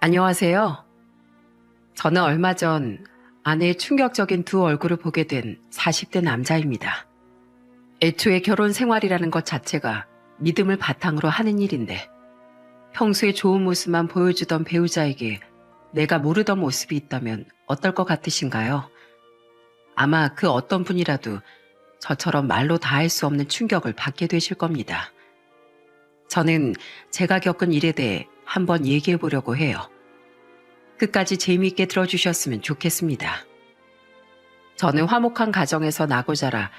안녕하세요. 저는 얼마 전 아내의 충격적인 두 얼굴을 보게 된 40대 남자입니다. 애초에 결혼 생활이라는 것 자체가 믿음을 바탕으로 하는 일인데 평소에 좋은 모습만 보여주던 배우자에게 내가 모르던 모습이 있다면 어떨 것 같으신가요? 아마 그 어떤 분이라도 저처럼 말로 다 할 수 없는 충격을 받게 되실 겁니다. 저는 제가 겪은 일에 대해 한번 얘기해 보려고 해요. 끝까지 재미있게 들어주셨으면 좋겠습니다. 저는 화목한 가정에서 나고 자라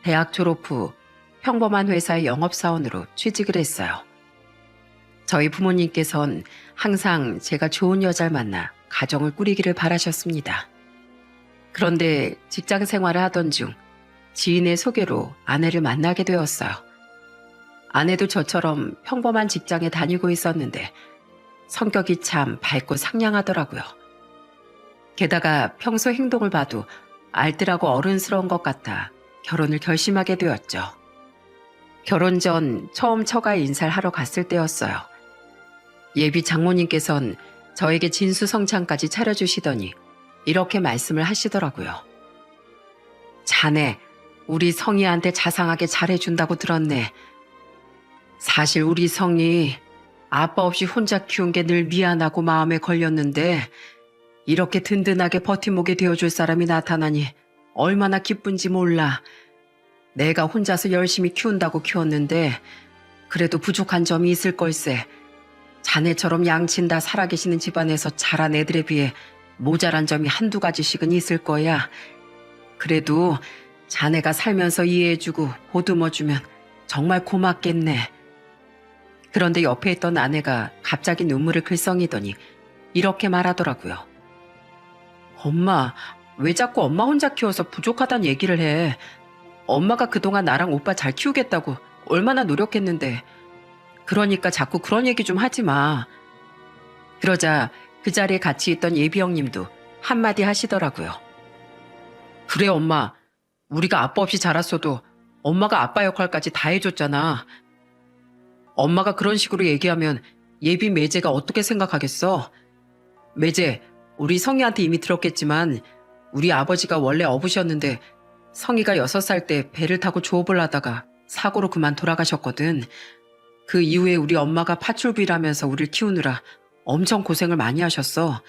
대학 졸업 후 평범한 회사의 영업사원으로 취직을 했어요. 저희 부모님께선 항상 제가 좋은 여자를 만나 가정을 꾸리기를 바라셨습니다. 그런데 직장 생활을 하던 중 지인의 소개로 아내를 만나게 되었어요. 아내도 저처럼 평범한 직장에 다니고 있었는데 성격이 참 밝고 상냥하더라고요. 게다가 평소 행동을 봐도 알뜰하고 어른스러운 것 같아 결혼을 결심하게 되었죠. 결혼 전 처음 처가 인사를 하러 갔을 때였어요. 예비 장모님께선 저에게 진수성찬까지 차려주시더니 이렇게 말씀을 하시더라고요. 자네, 우리 성희한테 자상하게 잘해준다고 들었네. 사실 우리 성희 아빠 없이 혼자 키운 게 늘 미안하고 마음에 걸렸는데 이렇게 든든하게 버팀목이 되어줄 사람이 나타나니 얼마나 기쁜지 몰라. 내가 혼자서 열심히 키운다고 키웠는데 그래도 부족한 점이 있을 걸세. 자네처럼 양친 다 살아계시는 집안에서 자란 애들에 비해 모자란 점이 한두 가지씩은 있을 거야. 그래도 자네가 살면서 이해해주고 보듬어주면 정말 고맙겠네. 그런데 옆에 있던 아내가 갑자기 눈물을 글썽이더니 이렇게 말하더라고요. 엄마, 왜 자꾸 엄마 혼자 키워서 부족하다는 얘기를 해. 엄마가 그동안 나랑 오빠 잘 키우겠다고 얼마나 노력했는데. 그러니까 자꾸 그런 얘기 좀 하지 마. 그러자 그 자리에 같이 있던 예비 형님도 한마디 하시더라고요. 그래 엄마, 우리가 아빠 없이 자랐어도 엄마가 아빠 역할까지 다 해줬잖아. 엄마가 그런 식으로 얘기하면 예비 매제가 어떻게 생각하겠어? 매제, 우리 성희한테 이미 들었겠지만 우리 아버지가 원래 어부셨는데 성희가 6살 때 배를 타고 조업을 하다가 사고로 그만 돌아가셨거든. 그 이후에 우리 엄마가 파출부일하면서 우릴 키우느라 엄청 고생을 많이 하셨어.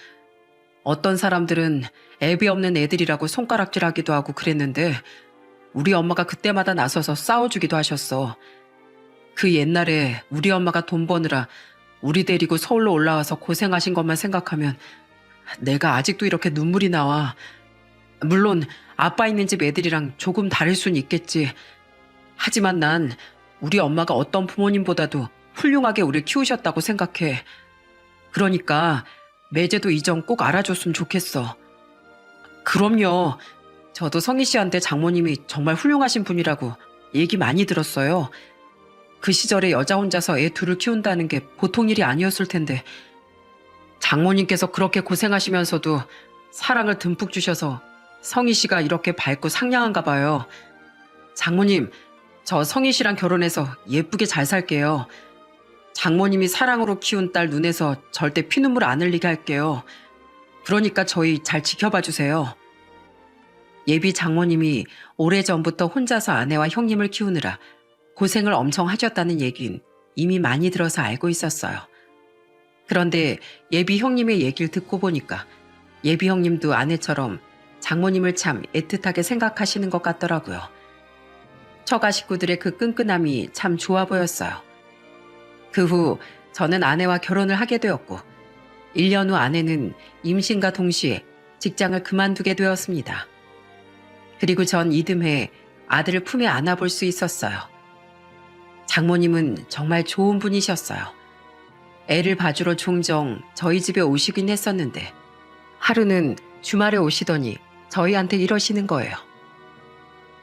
어떤 사람들은 애비 없는 애들이라고 손가락질하기도 하고 그랬는데 우리 엄마가 그때마다 나서서 싸워주기도 하셨어. 그 옛날에 우리 엄마가 돈 버느라 우리 데리고 서울로 올라와서 고생하신 것만 생각하면 내가 아직도 이렇게 눈물이 나와. 물론 아빠 있는 집 애들이랑 조금 다를 순 있겠지. 하지만 난 우리 엄마가 어떤 부모님보다도 훌륭하게 우릴 키우셨다고 생각해. 그러니까 매제도 이 점 꼭 알아줬으면 좋겠어. 그럼요. 저도 성희 씨한테 장모님이 정말 훌륭하신 분이라고 얘기 많이 들었어요. 그 시절에 여자 혼자서 애 둘을 키운다는 게 보통 일이 아니었을 텐데 장모님께서 그렇게 고생하시면서도 사랑을 듬뿍 주셔서 성희 씨가 이렇게 밝고 상냥한가 봐요. 장모님, 저 성희 씨랑 결혼해서 예쁘게 잘 살게요. 장모님이 사랑으로 키운 딸 눈에서 절대 피눈물 안 흘리게 할게요. 그러니까 저희 잘 지켜봐 주세요. 예비 장모님이 오래전부터 혼자서 아내와 형님을 키우느라 고생을 엄청 하셨다는 얘긴 이미 많이 들어서 알고 있었어요. 그런데 예비 형님의 얘기를 듣고 보니까 예비 형님도 아내처럼 장모님을 참 애틋하게 생각하시는 것 같더라고요. 처가 식구들의 그 끈끈함이 참 좋아 보였어요. 그 후 저는 아내와 결혼을 하게 되었고 1년 후 아내는 임신과 동시에 직장을 그만두게 되었습니다. 그리고 전 이듬해 아들을 품에 안아볼 수 있었어요. 장모님은 정말 좋은 분이셨어요. 애를 봐주러 종종 저희 집에 오시긴 했었는데 하루는 주말에 오시더니 저희한테 이러시는 거예요.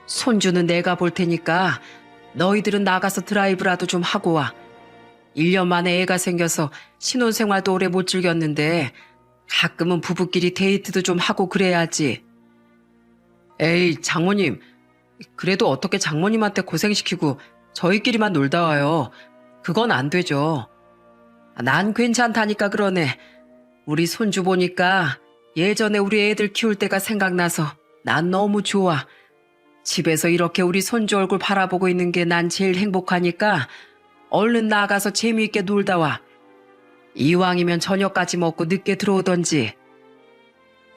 손주는 내가 볼 테니까 너희들은 나가서 드라이브라도 좀 하고 와. 1년 만에 애가 생겨서 신혼생활도 오래 못 즐겼는데 가끔은 부부끼리 데이트도 좀 하고 그래야지. 에이, 장모님. 그래도 어떻게 장모님한테 고생시키고 저희끼리만 놀다 와요. 그건 안 되죠. 난 괜찮다니까 그러네. 우리 손주 보니까 예전에 우리 애들 키울 때가 생각나서 난 너무 좋아. 집에서 이렇게 우리 손주 얼굴 바라보고 있는 게 난 제일 행복하니까 얼른 나가서 재미있게 놀다 와. 이왕이면 저녁까지 먹고 늦게 들어오던지.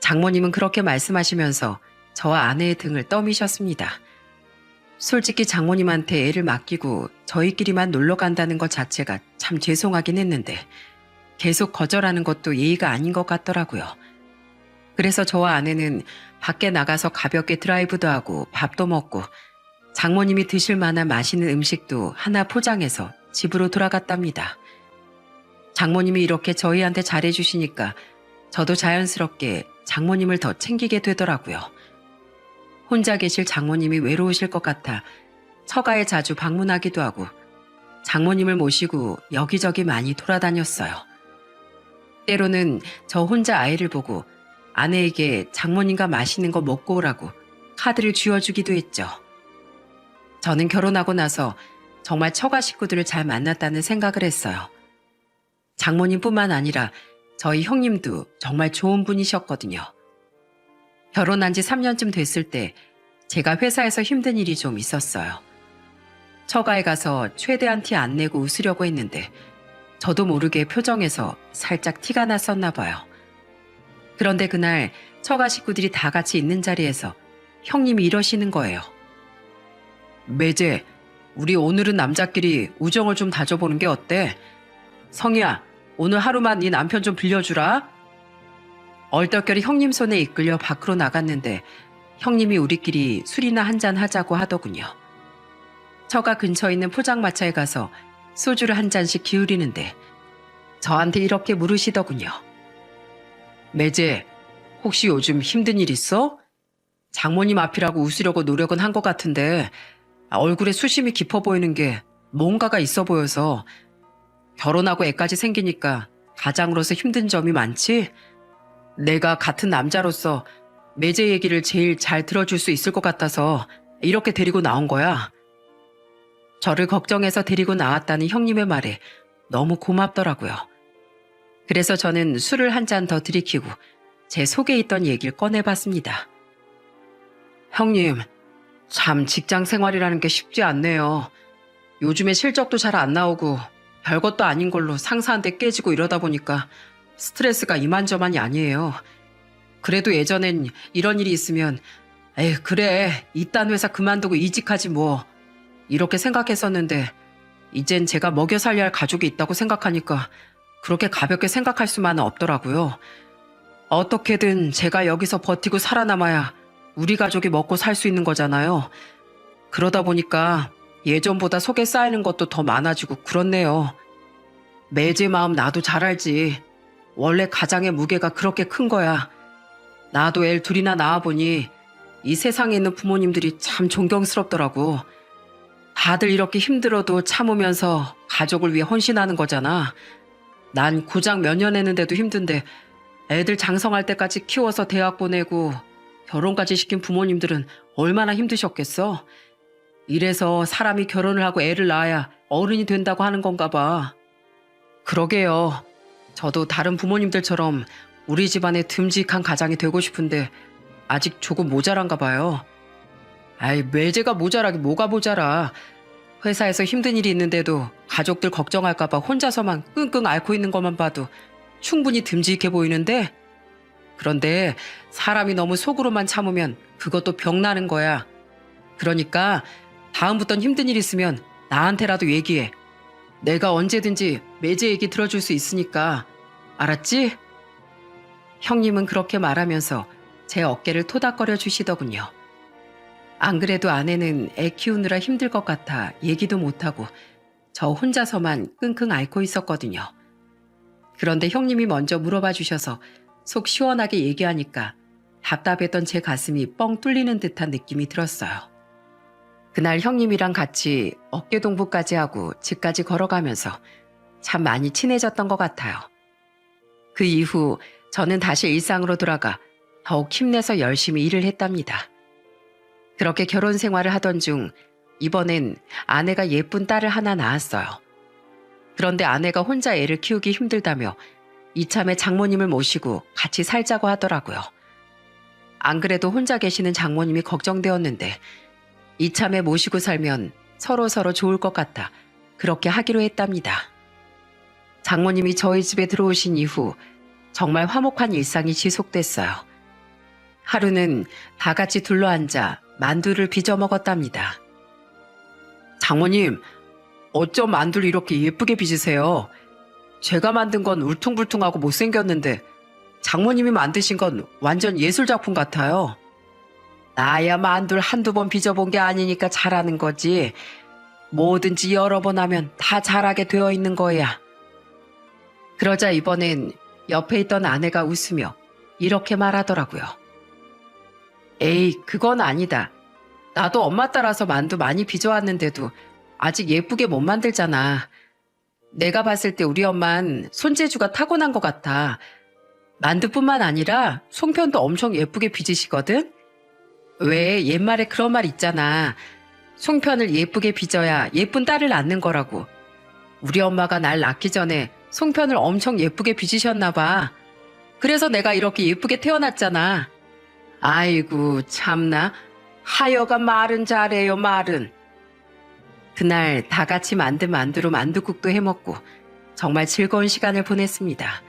장모님은 그렇게 말씀하시면서 저와 아내의 등을 떠미셨습니다. 솔직히 장모님한테 애를 맡기고 저희끼리만 놀러 간다는 것 자체가 참 죄송하긴 했는데 계속 거절하는 것도 예의가 아닌 것 같더라고요. 그래서 저와 아내는 밖에 나가서 가볍게 드라이브도 하고 밥도 먹고 장모님이 드실 만한 맛있는 음식도 하나 포장해서 집으로 돌아갔답니다. 장모님이 이렇게 저희한테 잘해주시니까 저도 자연스럽게 장모님을 더 챙기게 되더라고요. 혼자 계실 장모님이 외로우실 것 같아 처가에 자주 방문하기도 하고 장모님을 모시고 여기저기 많이 돌아다녔어요. 때로는 저 혼자 아이를 보고 아내에게 장모님과 맛있는 거 먹고 오라고 카드를 쥐어주기도 했죠. 저는 결혼하고 나서 정말 처가 식구들을 잘 만났다는 생각을 했어요. 장모님뿐만 아니라 저희 형님도 정말 좋은 분이셨거든요. 결혼한 지 3년쯤 됐을 때 제가 회사에서 힘든 일이 좀 있었어요. 처가에 가서 최대한 티 안 내고 웃으려고 했는데 저도 모르게 표정에서 살짝 티가 났었나 봐요. 그런데 그날 처가 식구들이 다 같이 있는 자리에서 형님이 이러시는 거예요. 매제, 우리 오늘은 남자끼리 우정을 좀 다져보는 게 어때? 성희야, 오늘 하루만 네 남편 좀 빌려주라. 얼떨결에 형님 손에 이끌려 밖으로 나갔는데 형님이 우리끼리 술이나 한잔 하자고 하더군요. 처가 근처에 있는 포장마차에 가서 소주를 한 잔씩 기울이는데 저한테 이렇게 물으시더군요. 매제, 혹시 요즘 힘든 일 있어? 장모님 앞이라고 웃으려고 노력은 한 것 같은데 얼굴에 수심이 깊어 보이는 게 뭔가가 있어 보여서 결혼하고 애까지 생기니까 가장으로서 힘든 점이 많지? 내가 같은 남자로서 매제 얘기를 제일 잘 들어줄 수 있을 것 같아서 이렇게 데리고 나온 거야. 저를 걱정해서 데리고 나왔다는 형님의 말에 너무 고맙더라고요. 그래서 저는 술을 한 잔 더 들이키고 제 속에 있던 얘기를 꺼내봤습니다. 형님, 참 직장 생활이라는 게 쉽지 않네요. 요즘에 실적도 잘 안 나오고 별것도 아닌 걸로 상사한테 깨지고 이러다 보니까 스트레스가 이만저만이 아니에요. 그래도 예전엔 이런 일이 있으면 에이 그래 이딴 회사 그만두고 이직하지 뭐 이렇게 생각했었는데 이젠 제가 먹여 살려야 할 가족이 있다고 생각하니까 그렇게 가볍게 생각할 수만은 없더라고요. 어떻게든 제가 여기서 버티고 살아남아야 우리 가족이 먹고 살 수 있는 거잖아요. 그러다 보니까 예전보다 속에 쌓이는 것도 더 많아지고 그렇네요. 매제 마음 나도 잘 알지. 원래 가장의 무게가 그렇게 큰 거야. 나도 애 둘이나 낳아보니 이 세상에 있는 부모님들이 참 존경스럽더라고. 다들 이렇게 힘들어도 참으면서 가족을 위해 헌신하는 거잖아. 난 고작 몇 년 했는데도 힘든데 애들 장성할 때까지 키워서 대학 보내고 결혼까지 시킨 부모님들은 얼마나 힘드셨겠어? 이래서 사람이 결혼을 하고 애를 낳아야 어른이 된다고 하는 건가 봐. 그러게요. 저도 다른 부모님들처럼 우리 집안의 듬직한 가장이 되고 싶은데 아직 조금 모자란가 봐요. 아이, 매제가 모자라기 뭐가 모자라. 회사에서 힘든 일이 있는데도 가족들 걱정할까 봐 혼자서만 끙끙 앓고 있는 것만 봐도 충분히 듬직해 보이는데 그런데 사람이 너무 속으로만 참으면 그것도 병나는 거야. 그러니까 다음부턴 힘든 일 있으면 나한테라도 얘기해. 내가 언제든지 매제 얘기 들어줄 수 있으니까. 알았지? 형님은 그렇게 말하면서 제 어깨를 토닥거려 주시더군요. 안 그래도 아내는 애 키우느라 힘들 것 같아 얘기도 못하고 저 혼자서만 끙끙 앓고 있었거든요. 그런데 형님이 먼저 물어봐 주셔서 속 시원하게 얘기하니까 답답했던 제 가슴이 뻥 뚫리는 듯한 느낌이 들었어요. 그날 형님이랑 같이 어깨 동무까지 하고 집까지 걸어가면서 참 많이 친해졌던 것 같아요. 그 이후 저는 다시 일상으로 돌아가 더욱 힘내서 열심히 일을 했답니다. 그렇게 결혼 생활을 하던 중 이번엔 아내가 예쁜 딸을 하나 낳았어요. 그런데 아내가 혼자 애를 키우기 힘들다며 이참에 장모님을 모시고 같이 살자고 하더라고요. 안 그래도 혼자 계시는 장모님이 걱정되었는데 이참에 모시고 살면 서로 좋을 것 같아 그렇게 하기로 했답니다. 장모님이 저희 집에 들어오신 이후 정말 화목한 일상이 지속됐어요. 하루는 다 같이 둘러앉아 만두를 빚어 먹었답니다. 장모님, 어쩜 만두를 이렇게 예쁘게 빚으세요? 제가 만든 건 울퉁불퉁하고 못생겼는데 장모님이 만드신 건 완전 예술작품 같아요. 나야 만두를 한두 번 빚어본 게 아니니까 잘하는 거지. 뭐든지 여러 번 하면 다 잘하게 되어 있는 거야. 그러자 이번엔 옆에 있던 아내가 웃으며 이렇게 말하더라고요. 에이, 그건 아니다. 나도 엄마 따라서 만두 많이 빚어왔는데도 아직 예쁘게 못 만들잖아. 내가 봤을 때 우리 엄만 손재주가 타고난 것 같아. 만두뿐만 아니라 송편도 엄청 예쁘게 빚으시거든? 왜 옛말에 그런 말 있잖아. 송편을 예쁘게 빚어야 예쁜 딸을 낳는 거라고. 우리 엄마가 날 낳기 전에 송편을 엄청 예쁘게 빚으셨나 봐. 그래서 내가 이렇게 예쁘게 태어났잖아. 아이고 참나. 하여간 말은 잘해요 말은. 그날 다 같이 만든 만두로 만두국도 해먹고 정말 즐거운 시간을 보냈습니다.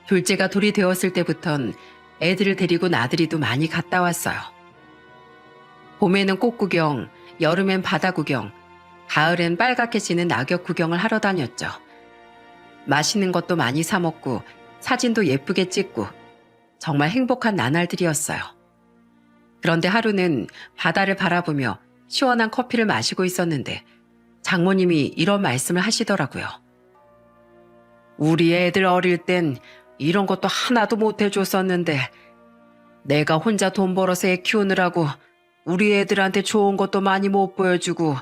둘째가 돌이 되었을 때부턴 애들을 데리고 나들이도 많이 갔다 왔어요. 봄에는 꽃 구경, 여름엔 바다 구경, 가을엔 빨갛게 지는 낙엽 구경을 하러 다녔죠. 맛있는 것도 많이 사 먹고 사진도 예쁘게 찍고 정말 행복한 나날들이었어요. 그런데 하루는 바다를 바라보며 시원한 커피를 마시고 있었는데 장모님이 이런 말씀을 하시더라고요. 우리 애들 어릴 땐 이런 것도 하나도 못 해줬었는데 내가 혼자 돈 벌어서 애 키우느라고 우리 애들한테 좋은 것도 많이 못 보여주고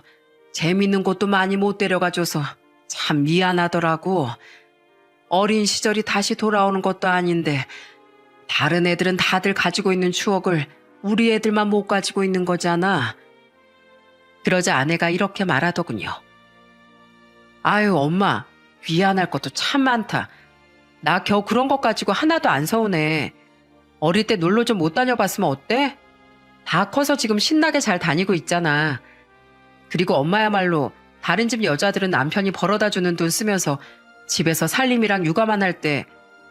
재밌는 곳도 많이 못 데려가줘서 참 미안하더라고. 어린 시절이 다시 돌아오는 것도 아닌데 다른 애들은 다들 가지고 있는 추억을 우리 애들만 못 가지고 있는 거잖아. 그러자 아내가 이렇게 말하더군요. 아유 엄마, 미안할 것도 참 많다. 나 겨우 그런 것 가지고 하나도 안 서운해. 어릴 때 놀러 좀 못 다녀봤으면 어때? 다 커서 지금 신나게 잘 다니고 있잖아. 그리고 엄마야말로 다른 집 여자들은 남편이 벌어다 주는 돈 쓰면서 집에서 살림이랑 육아만 할 때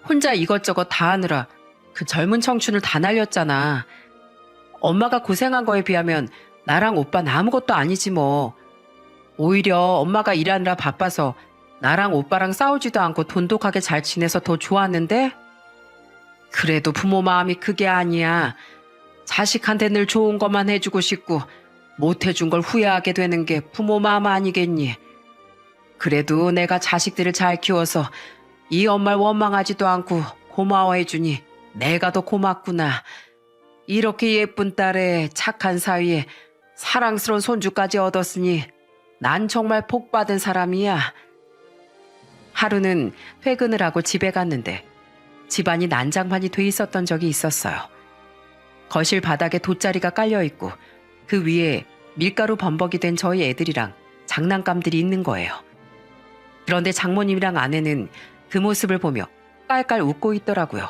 혼자 이것저것 다 하느라 그 젊은 청춘을 다 날렸잖아. 엄마가 고생한 거에 비하면 나랑 오빠는 아무것도 아니지 뭐. 오히려 엄마가 일하느라 바빠서 나랑 오빠랑 싸우지도 않고 돈독하게 잘 지내서 더 좋았는데? 그래도 부모 마음이 그게 아니야. 자식한테 늘 좋은 것만 해주고 싶고 못 해준 걸 후회하게 되는 게 부모 마음 아니겠니? 그래도 내가 자식들을 잘 키워서 이 엄마를 원망하지도 않고 고마워해주니 내가 더 고맙구나. 이렇게 예쁜 딸에 착한 사위에 사랑스러운 손주까지 얻었으니 난 정말 복받은 사람이야. 하루는 퇴근을 하고 집에 갔는데 집안이 난장판이 돼 있었던 적이 있었어요. 거실 바닥에 돗자리가 깔려있고 그 위에 밀가루 범벅이 된 저희 애들이랑 장난감들이 있는 거예요. 그런데 장모님이랑 아내는 그 모습을 보며 깔깔 웃고 있더라고요.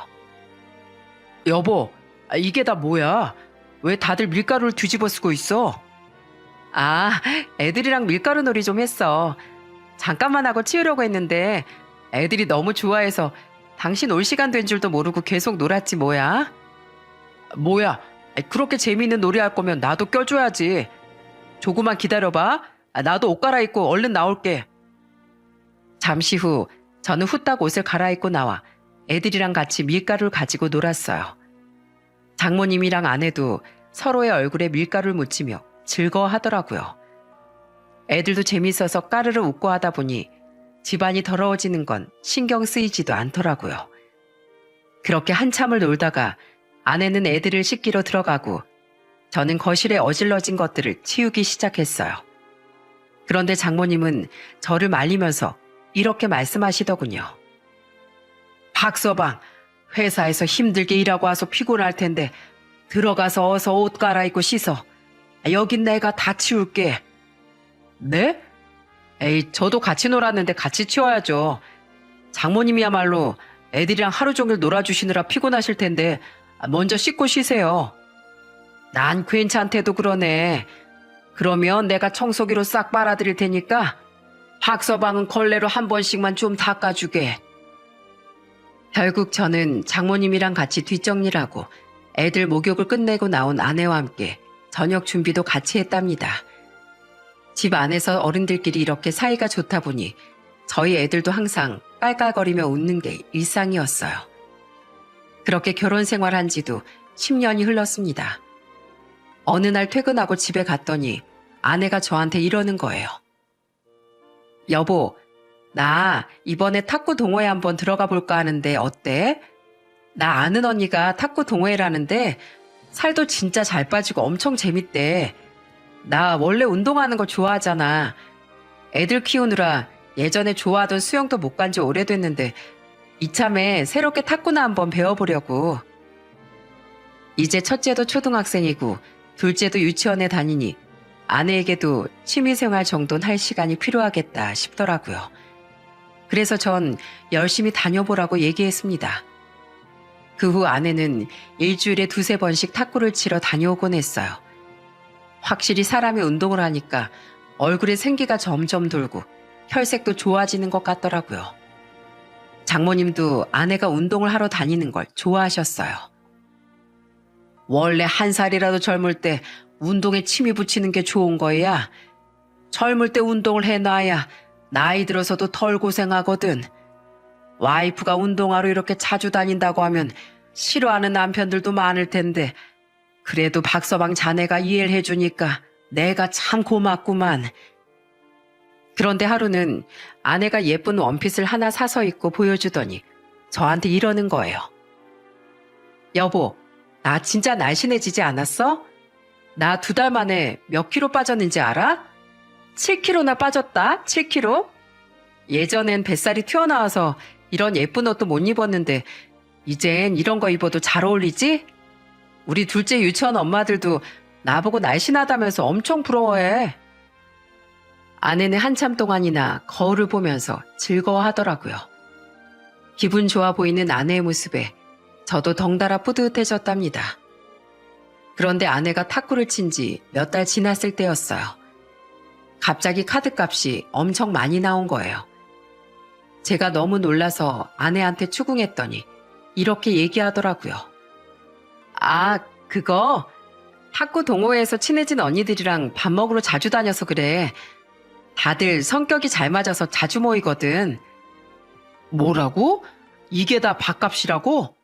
여보, 이게 다 뭐야? 왜 다들 밀가루를 뒤집어 쓰고 있어? 아, 애들이랑 밀가루 놀이 좀 했어. 잠깐만 하고 치우려고 했는데 애들이 너무 좋아해서 당신 올 시간 된 줄도 모르고 계속 놀았지 뭐야? 뭐야, 그렇게 재미있는 놀이 할 거면 나도 껴줘야지. 조금만 기다려봐. 나도 옷 갈아입고 얼른 나올게. 잠시 후 저는 후딱 옷을 갈아입고 나와 애들이랑 같이 밀가루를 가지고 놀았어요. 장모님이랑 아내도 서로의 얼굴에 밀가루를 묻히며 즐거워하더라고요. 애들도 재밌어서 까르르 웃고 하다 보니 집안이 더러워지는 건 신경 쓰이지도 않더라고요. 그렇게 한참을 놀다가 아내는 애들을 씻기러 들어가고 저는 거실에 어질러진 것들을 치우기 시작했어요. 그런데 장모님은 저를 말리면서 이렇게 말씀하시더군요. 박서방, 회사에서 힘들게 일하고 와서 피곤할 텐데 들어가서 어서 옷 갈아입고 씻어. 여긴 내가 다 치울게. 네? 에이, 저도 같이 놀았는데 같이 치워야죠. 장모님이야말로 애들이랑 하루 종일 놀아주시느라 피곤하실 텐데 먼저 씻고 쉬세요. 난 괜찮대도 그러네. 그러면 내가 청소기로 싹 빨아드릴 테니까 박서방은 걸레로 한 번씩만 좀 닦아주게. 결국 저는 장모님이랑 같이 뒷정리를 하고 애들 목욕을 끝내고 나온 아내와 함께 저녁 준비도 같이 했답니다. 집 안에서 어른들끼리 이렇게 사이가 좋다 보니 저희 애들도 항상 깔깔거리며 웃는 게 일상이었어요. 그렇게 결혼 생활한 지도 10년이 흘렀습니다. 어느 날 퇴근하고 집에 갔더니 아내가 저한테 이러는 거예요. 여보, 나 이번에 탁구 동호회 한번 들어가 볼까 하는데 어때? 나 아는 언니가 탁구 동호회라는데 살도 진짜 잘 빠지고 엄청 재밌대. 나 원래 운동하는 거 좋아하잖아. 애들 키우느라 예전에 좋아하던 수영도 못 간 지 오래됐는데 이참에 새롭게 탁구나 한번 배워보려고. 이제 첫째도 초등학생이고 둘째도 유치원에 다니니 아내에게도 취미생활 정도는 할 시간이 필요하겠다 싶더라고요. 그래서 전 열심히 다녀보라고 얘기했습니다. 그 후 아내는 일주일에 2~3번씩 탁구를 치러 다녀오곤 했어요. 확실히 사람이 운동을 하니까 얼굴에 생기가 점점 돌고 혈색도 좋아지는 것 같더라고요. 장모님도 아내가 운동을 하러 다니는 걸 좋아하셨어요. 원래 한 살이라도 젊을 때 운동에 취미 붙이는 게 좋은 거야. 젊을 때 운동을 해놔야 나이 들어서도 덜 고생하거든. 와이프가 운동하러 이렇게 자주 다닌다고 하면 싫어하는 남편들도 많을 텐데 그래도 박서방 자네가 이해를 해주니까 내가 참 고맙구만. 그런데 하루는 아내가 예쁜 원핏을 하나 사서 입고 보여주더니 저한테 이러는 거예요. 여보, 나 진짜 날씬해지지 않았어? 나 2달 만에 몇 킬로 빠졌는지 알아? 7킬로나 빠졌다, 7킬로? 예전엔 뱃살이 튀어나와서 이런 예쁜 옷도 못 입었는데 이젠 이런 거 입어도 잘 어울리지? 우리 둘째 유치원 엄마들도 나보고 날씬하다면서 엄청 부러워해. 아내는 한참 동안이나 거울을 보면서 즐거워하더라고요. 기분 좋아 보이는 아내의 모습에 저도 덩달아 뿌듯해졌답니다. 그런데 아내가 탁구를 친 지 몇 달 지났을 때였어요. 갑자기 카드값이 엄청 많이 나온 거예요. 제가 너무 놀라서 아내한테 추궁했더니 이렇게 얘기하더라고요. 아, 그거 탁구 동호회에서 친해진 언니들이랑 밥 먹으러 자주 다녀서 그래. 다들 성격이 잘 맞아서 자주 모이거든. 뭐라고? 이게 다 밥값이라고?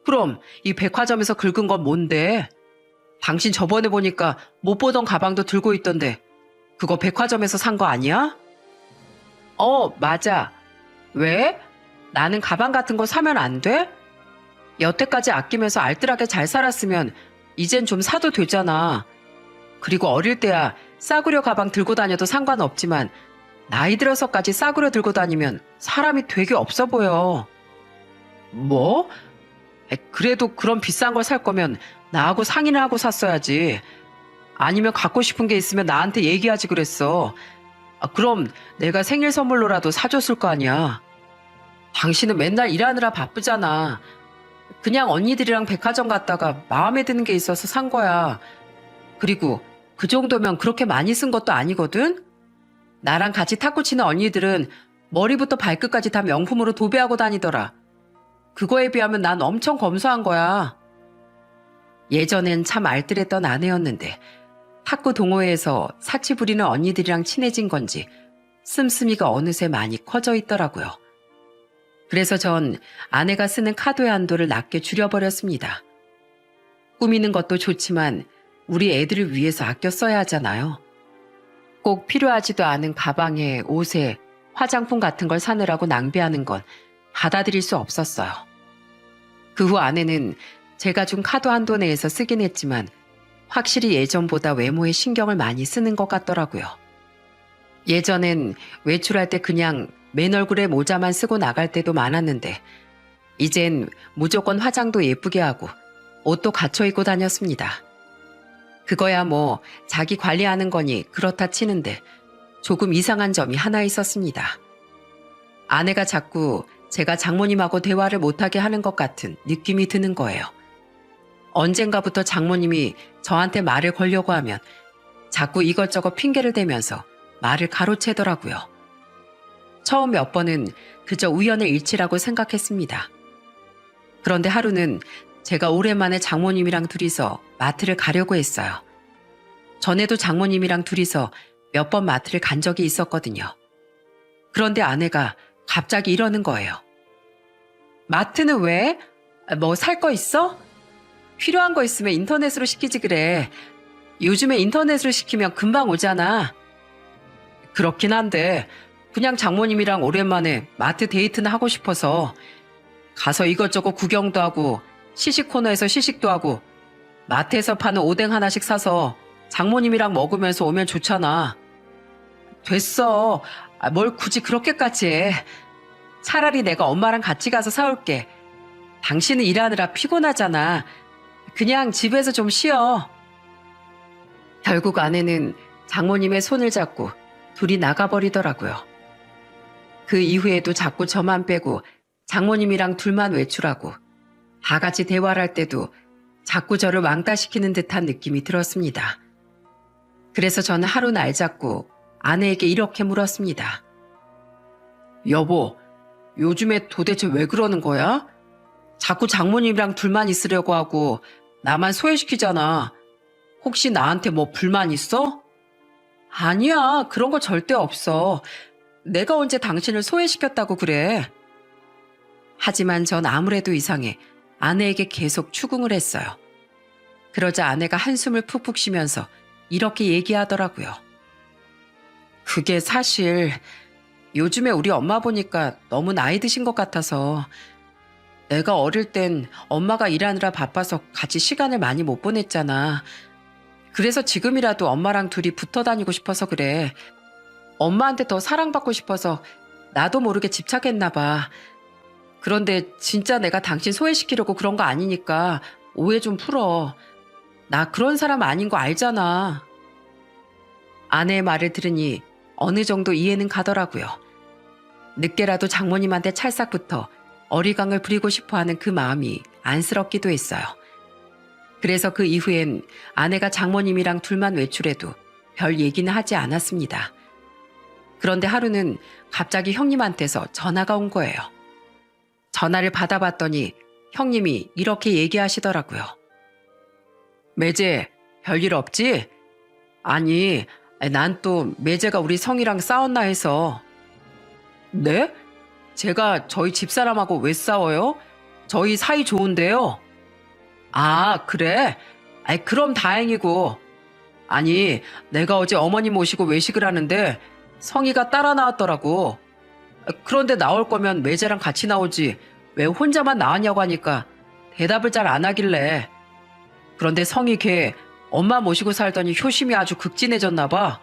그럼 이 백화점에서 긁은 건 뭔데? 당신 저번에 보니까 못 보던 가방도 들고 있던데 그거 백화점에서 산 거 아니야? 맞아. 왜? 나는 가방 같은 거 사면 안 돼? 여태까지 아끼면서 알뜰하게 잘 살았으면 이젠 좀 사도 되잖아. 그리고 어릴 때야 싸구려 가방 들고 다녀도 상관없지만 나이 들어서까지 싸구려 들고 다니면 사람이 되게 없어 보여. 뭐? 그래도 그런 비싼 걸 살 거면 나하고 상의를 하고 샀어야지. 아니면 갖고 싶은 게 있으면 나한테 얘기하지 그랬어. 그럼 내가 생일 선물로라도 사줬을 거 아니야. 당신은 맨날 일하느라 바쁘잖아. 그냥 언니들이랑 백화점 갔다가 마음에 드는 게 있어서 산 거야. 그리고 그 정도면 그렇게 많이 쓴 것도 아니거든? 나랑 같이 탁구 치는 언니들은 머리부터 발끝까지 다 명품으로 도배하고 다니더라. 그거에 비하면 난 엄청 검소한 거야. 예전엔 참 알뜰했던 아내였는데 탁구 동호회에서 사치 부리는 언니들이랑 친해진 건지 씀씀이가 어느새 많이 커져 있더라고요. 그래서 전 아내가 쓰는 카드의 한도를 낮게 줄여버렸습니다. 꾸미는 것도 좋지만 우리 애들을 위해서 아껴 써야 하잖아요. 꼭 필요하지도 않은 가방에 옷에 화장품 같은 걸 사느라고 낭비하는 건 받아들일 수 없었어요. 그 후 아내는 제가 준 카드 한도 내에서 쓰긴 했지만 확실히 예전보다 외모에 신경을 많이 쓰는 것 같더라고요. 예전엔 외출할 때 그냥 맨 얼굴에 모자만 쓰고 나갈 때도 많았는데 이젠 무조건 화장도 예쁘게 하고 옷도 갖춰 입고 다녔습니다. 그거야 뭐 자기 관리하는 거니 그렇다 치는데 조금 이상한 점이 하나 있었습니다. 아내가 자꾸 제가 장모님하고 대화를 못하게 하는 것 같은 느낌이 드는 거예요. 언젠가부터 장모님이 저한테 말을 걸려고 하면 자꾸 이것저것 핑계를 대면서 말을 가로채더라고요. 처음 몇 번은 그저 우연의 일치라고 생각했습니다. 그런데 하루는 제가 오랜만에 장모님이랑 둘이서 마트를 가려고 했어요. 전에도 장모님이랑 둘이서 몇 번 마트를 간 적이 있었거든요. 그런데 아내가 갑자기 이러는 거예요. 마트는 왜? 뭐 살 거 있어? 필요한 거 있으면 인터넷으로 시키지 그래. 요즘에 인터넷으로 시키면 금방 오잖아. 그렇긴 한데 그냥 장모님이랑 오랜만에 마트 데이트는 하고 싶어서 가서 이것저것 구경도 하고 시식 코너에서 시식도 하고 마트에서 파는 오뎅 하나씩 사서 장모님이랑 먹으면서 오면 좋잖아. 됐어. 뭘 굳이 그렇게까지 해. 차라리 내가 엄마랑 같이 가서 사올게. 당신은 일하느라 피곤하잖아. 그냥 집에서 좀 쉬어. 결국 아내는 장모님의 손을 잡고 둘이 나가버리더라고요. 그 이후에도 자꾸 저만 빼고 장모님이랑 둘만 외출하고 다 같이 대화를 할 때도 자꾸 저를 왕따시키는 듯한 느낌이 들었습니다. 그래서 저는 하루 날 잡고 아내에게 이렇게 물었습니다. 여보, 요즘에 도대체 왜 그러는 거야? 자꾸 장모님이랑 둘만 있으려고 하고 나만 소외시키잖아. 혹시 나한테 뭐 불만 있어? 아니야, 그런 거 절대 없어. 내가 언제 당신을 소외시켰다고 그래. 하지만 전 아무래도 이상해 아내에게 계속 추궁을 했어요. 그러자 아내가 한숨을 푹푹 쉬면서 이렇게 얘기하더라고요. 그게 사실 요즘에 우리 엄마 보니까 너무 나이 드신 것 같아서 내가 어릴 땐 엄마가 일하느라 바빠서 같이 시간을 많이 못 보냈잖아. 그래서 지금이라도 엄마랑 둘이 붙어 다니고 싶어서 그래. 엄마한테 더 사랑받고 싶어서 나도 모르게 집착했나 봐. 그런데 진짜 내가 당신 소외시키려고 그런 거 아니니까 오해 좀 풀어. 나 그런 사람 아닌 거 알잖아. 아내의 말을 들으니 어느 정도 이해는 가더라고요. 늦게라도 장모님한테 찰싹부터 어리광을 부리고 싶어하는 그 마음이 안쓰럽기도 했어요. 그래서 그 이후엔 아내가 장모님이랑 둘만 외출해도 별 얘기는 하지 않았습니다. 그런데 하루는 갑자기 형님한테서 전화가 온 거예요. 전화를 받아봤더니 형님이 이렇게 얘기하시더라고요. 매제, 별일 없지? 아니, 난 또 매제가 우리 성이랑 싸웠나 해서. 네? 제가 저희 집사람하고 왜 싸워요? 저희 사이 좋은데요. 아, 그래? 아이, 그럼 다행이고. 아니, 내가 어제 어머니 모시고 외식을 하는데 성이가 따라 나왔더라고. 그런데 나올 거면 매제랑 같이 나오지 왜 혼자만 나왔냐고 하니까 대답을 잘 안 하길래. 그런데 성이 걔 엄마 모시고 살더니 효심이 아주 극진해졌나 봐.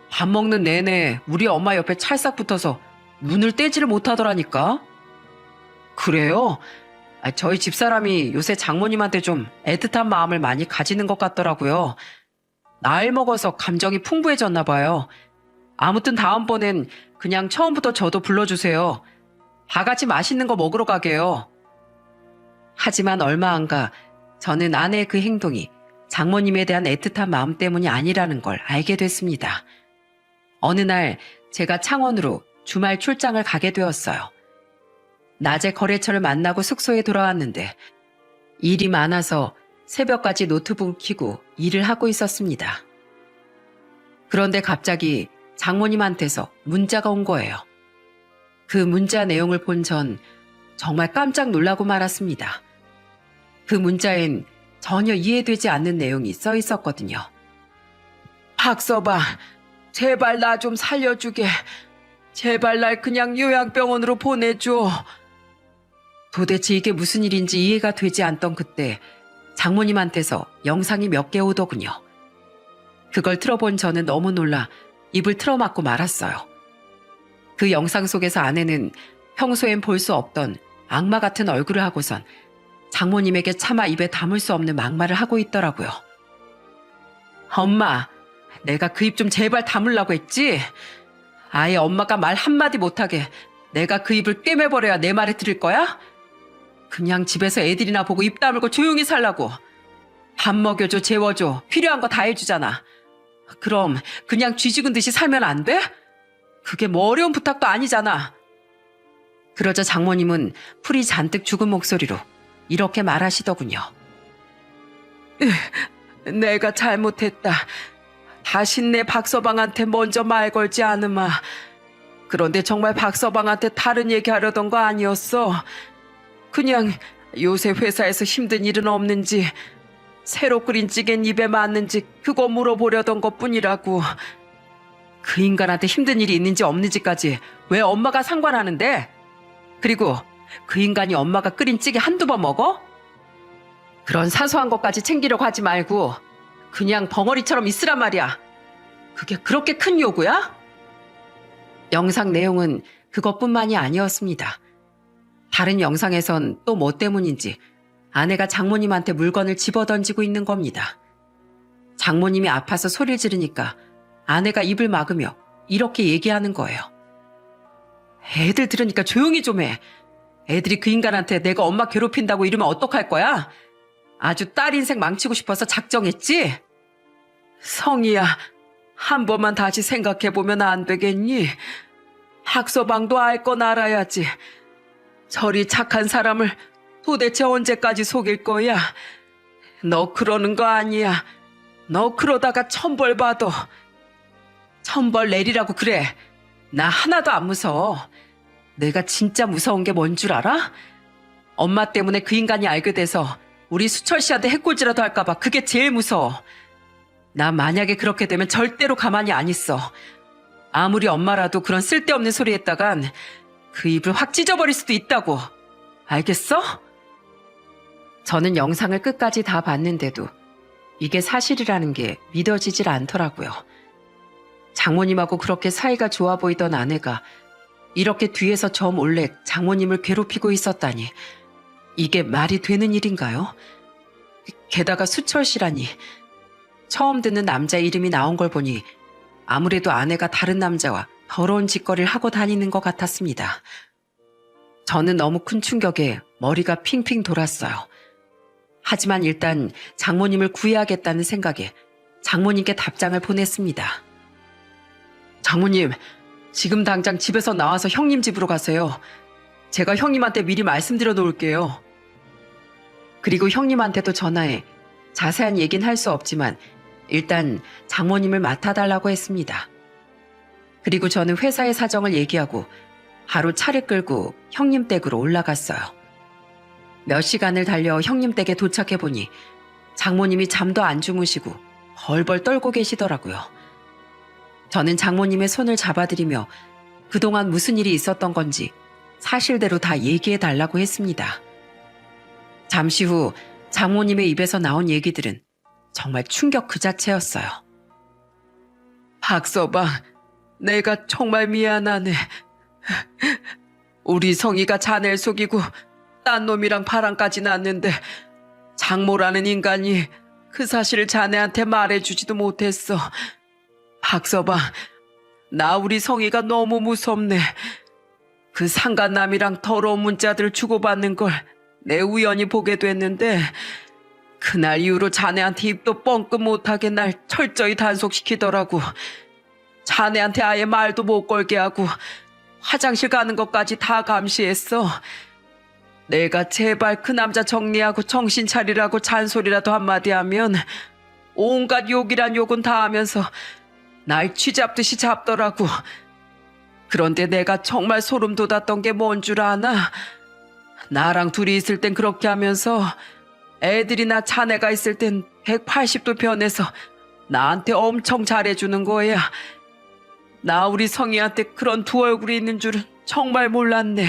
밥 먹는 내내 우리 엄마 옆에 찰싹 붙어서 눈을 떼지를 못하더라니까. 그래요? 저희 집사람이 요새 장모님한테 좀 애틋한 마음을 많이 가지는 것 같더라고요. 나이 먹어서 감정이 풍부해졌나 봐요. 아무튼 다음번엔 그냥 처음부터 저도 불러주세요. 다 같이 맛있는 거 먹으러 가게요. 하지만 얼마 안 가 저는 아내의 그 행동이 장모님에 대한 애틋한 마음 때문이 아니라는 걸 알게 됐습니다. 어느 날 제가 창원으로 주말 출장을 가게 되었어요. 낮에 거래처를 만나고 숙소에 돌아왔는데 일이 많아서 새벽까지 노트북을 켜고 일을 하고 있었습니다. 그런데 갑자기 장모님한테서 문자가 온 거예요. 그 문자 내용을 본 전 정말 깜짝 놀라고 말았습니다. 그 문자엔 전혀 이해되지 않는 내용이 써 있었거든요. 박서방, 제발 나 좀 살려주게. 제발 날 그냥 요양병원으로 보내줘. 도대체 이게 무슨 일인지 이해가 되지 않던 그때 장모님한테서 영상이 몇 개 오더군요. 그걸 틀어본 저는 너무 놀라 입을 틀어막고 말았어요. 그 영상 속에서 아내는 평소엔 볼 수 없던 악마 같은 얼굴을 하고선 장모님에게 차마 입에 담을 수 없는 막말을 하고 있더라고요. 엄마, 내가 그 입 좀 제발 다물라고 했지? 아예 엄마가 말 한마디 못하게 내가 그 입을 꿰매버려야 내 말을 들을 거야? 그냥 집에서 애들이나 보고 입 다물고 조용히 살라고. 밥 먹여줘, 재워줘, 필요한 거 다 해주잖아. 그럼 그냥 쥐죽은 듯이 살면 안 돼? 그게 뭐 어려운 부탁도 아니잖아. 그러자 장모님은 풀이 잔뜩 죽은 목소리로 이렇게 말하시더군요. 내가 잘못했다. 다신 내 박서방한테 먼저 말 걸지 않으마. 그런데 정말 박서방한테 다른 얘기하려던 거 아니었어. 그냥 요새 회사에서 힘든 일은 없는지, 새로 끓인 찌개는 입에 맞는지 그거 물어보려던 것뿐이라고. 그 인간한테 힘든 일이 있는지 없는지까지 왜 엄마가 상관하는데? 그리고 그 인간이 엄마가 끓인 찌개 한두 번 먹어? 그런 사소한 것까지 챙기려고 하지 말고 그냥 벙어리처럼 있으란 말이야. 그게 그렇게 큰 요구야? 영상 내용은 그것뿐만이 아니었습니다. 다른 영상에선 또 뭐 때문인지 아내가 장모님한테 물건을 집어던지고 있는 겁니다. 장모님이 아파서 소리를 지르니까 아내가 입을 막으며 이렇게 얘기하는 거예요. 애들 들으니까 조용히 좀 해. 애들이 그 인간한테 내가 엄마 괴롭힌다고 이러면 어떡할 거야? 아주 딸 인생 망치고 싶어서 작정했지? 성희야, 한 번만 다시 생각해보면 안 되겠니? 학서방도 알 건 알아야지. 저리 착한 사람을 도대체 언제까지 속일 거야? 너 그러는 거 아니야. 너 그러다가 천벌 받아. 천벌 내리라고 그래. 나 하나도 안 무서워. 내가 진짜 무서운 게 뭔 줄 알아? 엄마 때문에 그 인간이 알게 돼서 우리 수철 씨한테 해코지라도 할까 봐 그게 제일 무서워. 나 만약에 그렇게 되면 절대로 가만히 안 있어. 아무리 엄마라도 그런 쓸데없는 소리 했다간 그 입을 확 찢어버릴 수도 있다고. 알겠어? 저는 영상을 끝까지 다 봤는데도 이게 사실이라는 게 믿어지질 않더라고요. 장모님하고 그렇게 사이가 좋아 보이던 아내가 이렇게 뒤에서 저 몰래 장모님을 괴롭히고 있었다니, 이게 말이 되는 일인가요? 게다가 수철 씨라니. 처음 듣는 남자 이름이 나온 걸 보니 아무래도 아내가 다른 남자와 더러운 짓거리를 하고 다니는 것 같았습니다. 저는 너무 큰 충격에 머리가 핑핑 돌았어요. 하지만 일단 장모님을 구해야겠다는 생각에 장모님께 답장을 보냈습니다. 장모님, 지금 당장 집에서 나와서 형님 집으로 가세요. 제가 형님한테 미리 말씀드려 놓을게요. 그리고 형님한테도 전화해 자세한 얘기는 할 수 없지만 일단 장모님을 맡아달라고 했습니다. 그리고 저는 회사의 사정을 얘기하고 바로 차를 끌고 형님 댁으로 올라갔어요. 몇 시간을 달려 형님 댁에 도착해보니 장모님이 잠도 안 주무시고 벌벌 떨고 계시더라고요. 저는 장모님의 손을 잡아드리며 그동안 무슨 일이 있었던 건지 사실대로 다 얘기해달라고 했습니다. 잠시 후 장모님의 입에서 나온 얘기들은 정말 충격 그 자체였어요. 박서방, 내가 정말 미안하네. 우리 성희가 자네를 속이고 딴 놈이랑 바람까지 났는데 장모라는 인간이 그 사실을 자네한테 말해주지도 못했어. 박서방, 나 우리 성희가 너무 무섭네. 그 상간남이랑 더러운 문자들을 주고받는 걸 내 우연히 보게 됐는데 그날 이후로 자네한테 입도 뻥끗 못하게 날 철저히 단속시키더라고. 자네한테 아예 말도 못 걸게 하고 화장실 가는 것까지 다 감시했어. 내가 제발 그 남자 정리하고 정신 차리라고 잔소리라도 한마디 하면 온갖 욕이란 욕은 다 하면서 날 쥐잡듯이 잡더라고. 그런데 내가 정말 소름 돋았던 게 뭔 줄 아나? 나랑 둘이 있을 땐 그렇게 하면서 애들이나 자네가 있을 땐 180도 변해서 나한테 엄청 잘해주는 거야. 나 우리 성희한테 그런 두 얼굴이 있는 줄은 정말 몰랐네.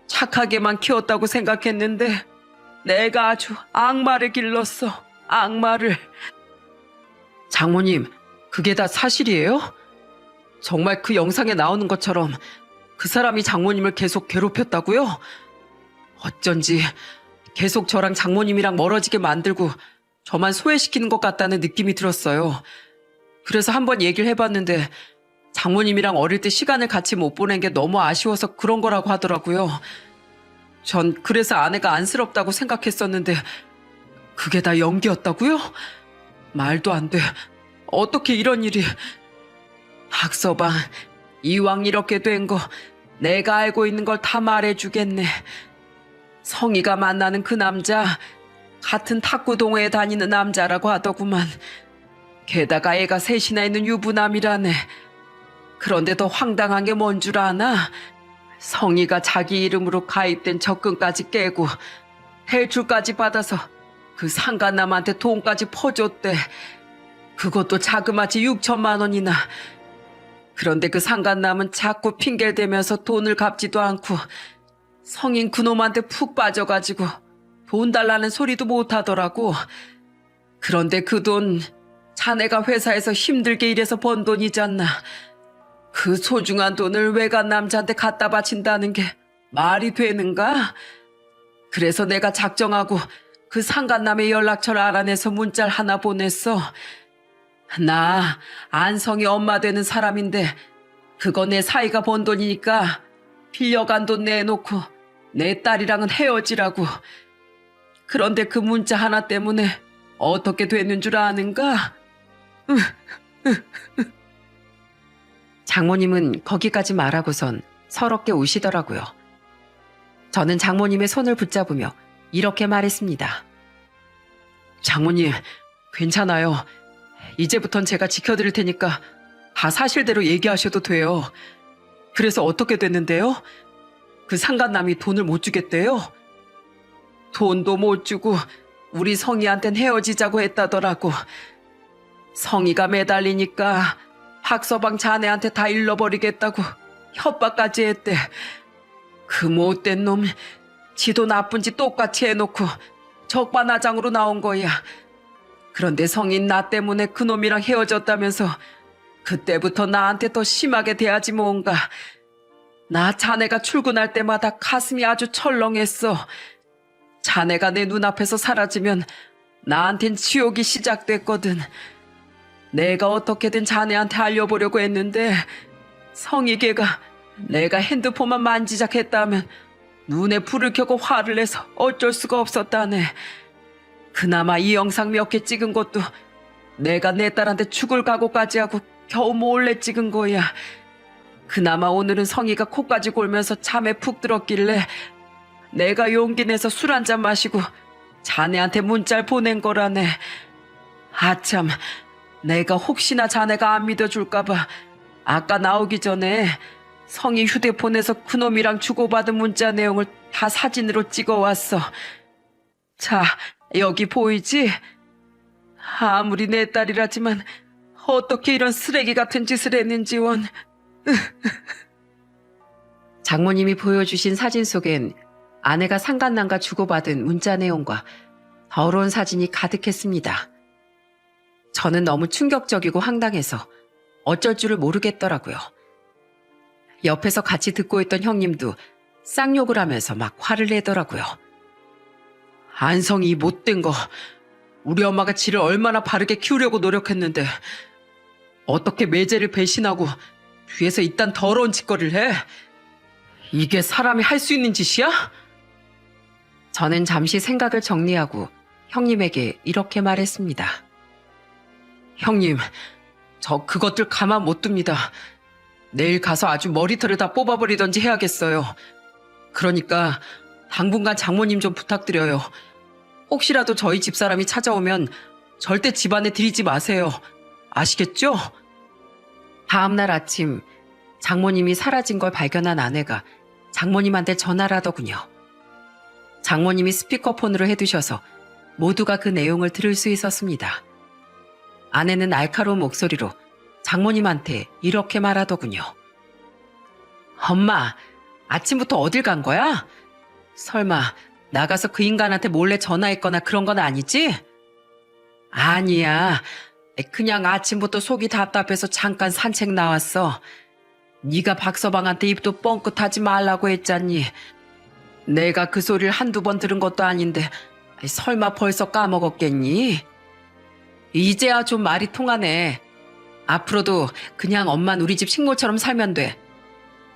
착하게만 키웠다고 생각했는데 내가 아주 악마를 길렀어. 악마를. 장모님, 그게 다 사실이에요? 정말 그 영상에 나오는 것처럼 그 사람이 장모님을 계속 괴롭혔다고요? 어쩐지 계속 저랑 장모님이랑 멀어지게 만들고 저만 소외시키는 것 같다는 느낌이 들었어요. 그래서 한번 얘기를 해봤는데 장모님이랑 어릴 때 시간을 같이 못 보낸 게 너무 아쉬워서 그런 거라고 하더라고요. 전 그래서 아내가 안쓰럽다고 생각했었는데 그게 다 연기였다고요? 말도 안 돼. 어떻게 이런 일이... 박서방, 이왕 이렇게 된 거 내가 알고 있는 걸 다 말해주겠네. 성희가 만나는 그 남자, 같은 탁구 동호회 다니는 남자라고 하더구만. 게다가 애가 셋이나 있는 유부남이라네. 그런데 더 황당한 게 뭔 줄 아나? 성희가 자기 이름으로 가입된 적금까지 깨고 대출까지 받아서 그 상간남한테 돈까지 퍼줬대. 그것도 자그마치 6천만 원이나. 그런데 그 상간남은 자꾸 핑계대면서 돈을 갚지도 않고 성인 그놈한테 푹 빠져가지고 돈 달라는 소리도 못하더라고. 그런데 그 돈 자네가 회사에서 힘들게 일해서 번 돈이잖아. 그 소중한 돈을 외간 남자한테 갖다 바친다는 게 말이 되는가? 그래서 내가 작정하고 그 상간남의 연락처를 알아내서 문자를 하나 보냈어. 나 안성이 엄마 되는 사람인데 그거 내 사이가 번 돈이니까 빌려간 돈 내놓고 내 딸이랑은 헤어지라고. 그런데 그 문자 하나 때문에 어떻게 됐는 줄 아는가? 장모님은 거기까지 말하고선 서럽게 우시더라고요. 저는 장모님의 손을 붙잡으며 이렇게 말했습니다. 장모님, 괜찮아요. 이제부턴 제가 지켜드릴 테니까 다 사실대로 얘기하셔도 돼요. 그래서 어떻게 됐는데요? 그 상간남이 돈을 못 주겠대요? 돈도 못 주고 우리 성희한텐 헤어지자고 했다더라고. 성희가 매달리니까 박서방 자네한테 다 일러버리겠다고 협박까지 했대. 그 못된 놈, 지도 나쁜 짓 똑같이 해놓고 적반하장으로 나온 거야. 그런데 성인 나 때문에 그놈이랑 헤어졌다면서 그때부터 나한테 더 심하게 대하지 뭔가. 나 자네가 출근할 때마다 가슴이 아주 철렁했어. 자네가 내 눈앞에서 사라지면 나한텐 지옥이 시작됐거든. 내가 어떻게든 자네한테 알려보려고 했는데 성희 걔가 내가 핸드폰만 만지작했다면 눈에 불을 켜고 화를 내서 어쩔 수가 없었다네. 그나마 이 영상 몇 개 찍은 것도 내가 내 딸한테 죽을 각오까지 하고 겨우 몰래 찍은 거야. 그나마 오늘은 성희가 코까지 골면서 잠에 푹 들었길래 내가 용기 내서 술 한잔 마시고 자네한테 문자를 보낸 거라네. 아참, 내가 혹시나 자네가 안 믿어줄까봐 아까 나오기 전에 성희 휴대폰에서 그놈이랑 주고받은 문자 내용을 다 사진으로 찍어왔어. 자, 여기 보이지? 아무리 내 딸이라지만 어떻게 이런 쓰레기 같은 짓을 했는지 원. 장모님이 보여주신 사진 속엔 아내가 상간남과 주고받은 문자 내용과 더러운 사진이 가득했습니다. 저는 너무 충격적이고 황당해서 어쩔 줄을 모르겠더라고요. 옆에서 같이 듣고 있던 형님도 쌍욕을 하면서 막 화를 내더라고요. 안성이 못된 거, 우리 엄마가 지를 얼마나 바르게 키우려고 노력했는데 어떻게 매제를 배신하고 뒤에서 이딴 더러운 짓거리를 해? 이게 사람이 할 수 있는 짓이야? 저는 잠시 생각을 정리하고 형님에게 이렇게 말했습니다. 형님, 저 그것들 가만 못 둡니다. 내일 가서 아주 머리털을 다 뽑아버리던지 해야겠어요. 그러니까 당분간 장모님 좀 부탁드려요. 혹시라도 저희 집사람이 찾아오면 절대 집안에 들이지 마세요. 아시겠죠? 다음날 아침 장모님이 사라진 걸 발견한 아내가 장모님한테 전화를 하더군요. 장모님이 스피커폰으로 해두셔서 모두가 그 내용을 들을 수 있었습니다. 아내는 날카로운 목소리로 장모님한테 이렇게 말하더군요. 엄마, 아침부터 어딜 간 거야? 설마 나가서 그 인간한테 몰래 전화했거나 그런 건 아니지? 아니야. 그냥 아침부터 속이 답답해서 잠깐 산책 나왔어. 네가 박서방한테 입도 뻥끗하지 말라고 했잖니. 내가 그 소리를 한두 번 들은 것도 아닌데 설마 벌써 까먹었겠니? 이제야 좀 말이 통하네. 앞으로도 그냥 엄만 우리 집 식모처럼 살면 돼.